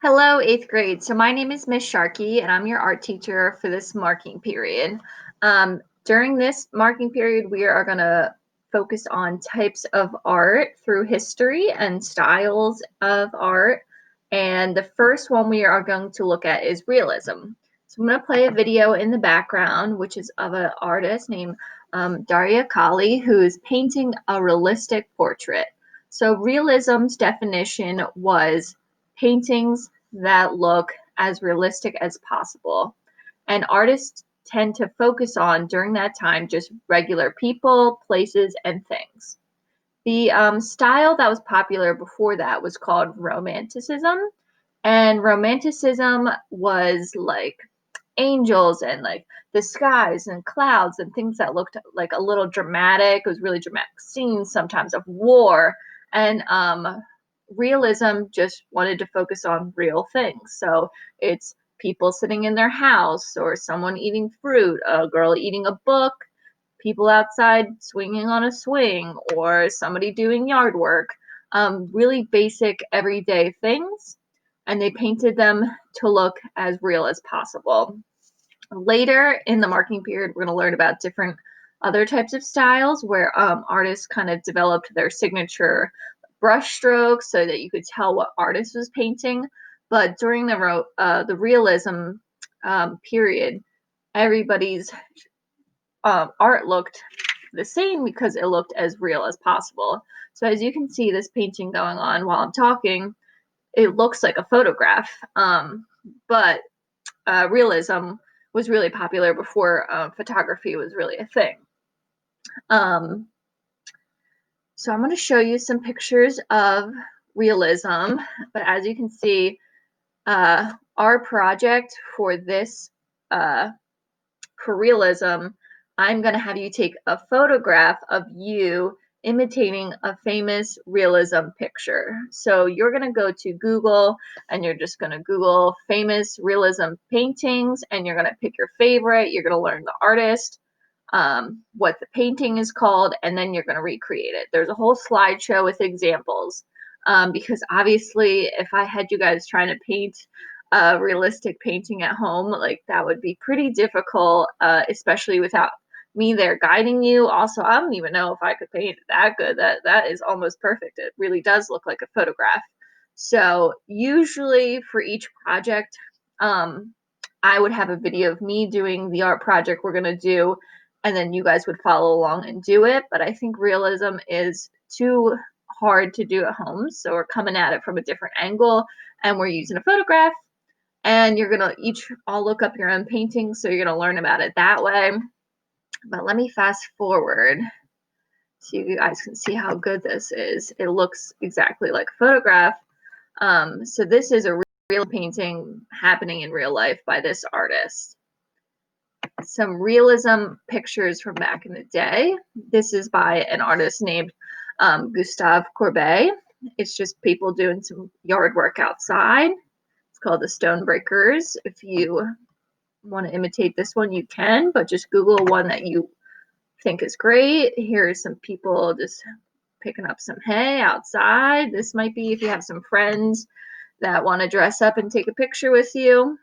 Hello, eighth grade. So my name is Miss Sharkey, and I'm your art teacher for this marking period. During this marking period, we are going to focus on types of art through history and styles of art. And the first one we are going to look at is realism. So I'm going to play a video in the background, which is of an artist named Daria Kali, who is painting a realistic portrait. So realism's definition was paintings that look as realistic as possible. And artists tend to focus on during that time just regular people, places, and things. The style that was popular before that was called Romanticism. And Romanticism was like angels and like the skies and clouds and things that looked like a little dramatic. It was really dramatic scenes, sometimes of war. And realism just wanted to focus on real things. So it's people sitting in their house, or someone eating fruit, a girl eating a book, people outside swinging on a swing, or somebody doing yard work. Really basic everyday things. And they painted them to look as real as possible. Later in the marking period, we're going to learn about different other types of styles where artists kind of developed their signature brush strokes so that you could tell what artist was painting. But during the realism period, everybody's art looked the same because it looked as real as possible. So as you can see this painting going on while I'm talking, it looks like a photograph. But realism was really popular before photography was really a thing. Um, so I'm going to show you some pictures of realism, but as you can see, our project for this, for realism, I'm going to have you take a photograph of you imitating a famous realism picture. So you're going to go to Google and you're just going to Google famous realism paintings and you're going to pick your favorite. You're going to learn the artist, what the painting is called, and then you're going to recreate it. There's a whole slideshow with examples because obviously if I had you guys trying to paint a realistic painting at home, like that would be pretty difficult, especially without me there guiding you. Also, I don't even know if I could paint it that good. That is almost perfect. It really does look like a photograph. So usually for each project, I would have a video of me doing the art project we're gonna do, and then you guys would follow along and do it. But I think realism is too hard to do at home, so we're coming at it from a different angle, and we're using a photograph. And you're gonna each all look up your own paintings, so you're gonna learn about it that way. But let me fast forward so you guys can see how good this is. It looks exactly like a photograph. So this is a real painting happening in real life by this artist. Some realism pictures from back in the day. This is by an artist named Gustave Courbet. It's just people doing some yard work outside. It's called the Stonebreakers. If you want to imitate this one, you can, but just Google one that you think is great. Here's some people just picking up some hay outside. This might be if you have some friends that want to dress up and take a picture with you.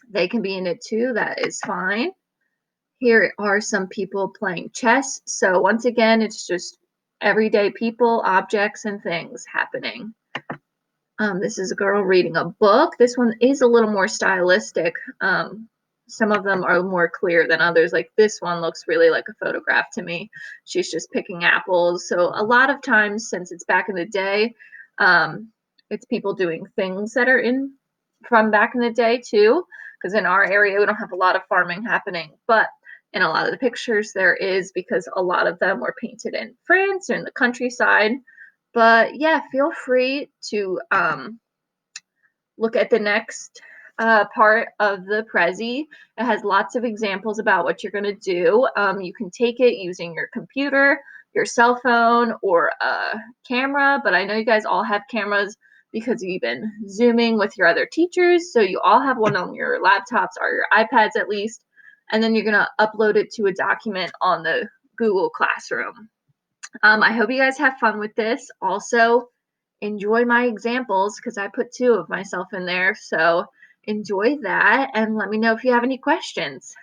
They can be in it too. That is fine. Here are some people playing chess. So once again, it's just everyday people, objects, and things happening. This is a girl reading a book. This one is a little more stylistic. Some of them are more clear than others. Like this one looks really like a photograph to me. She's just picking apples. So a lot of times, since it's back in the day, it's people doing things that are in from back in the day too. Because in our area, we don't have a lot of farming happening. But in a lot of the pictures, there is, because a lot of them were painted in France or in the countryside. But yeah, feel free to look at the next part of the Prezi. It has lots of examples about what you're going to do. You can take it using your computer, your cell phone, or a camera, but I know you guys all have cameras because you've been Zooming with your other teachers, so you all have one on your laptops or your iPads at least, and then you're going to upload it to a document on the Google Classroom. I hope you guys have fun with this. Also, enjoy my examples because I put two of myself in there. So enjoy that and let me know if you have any questions.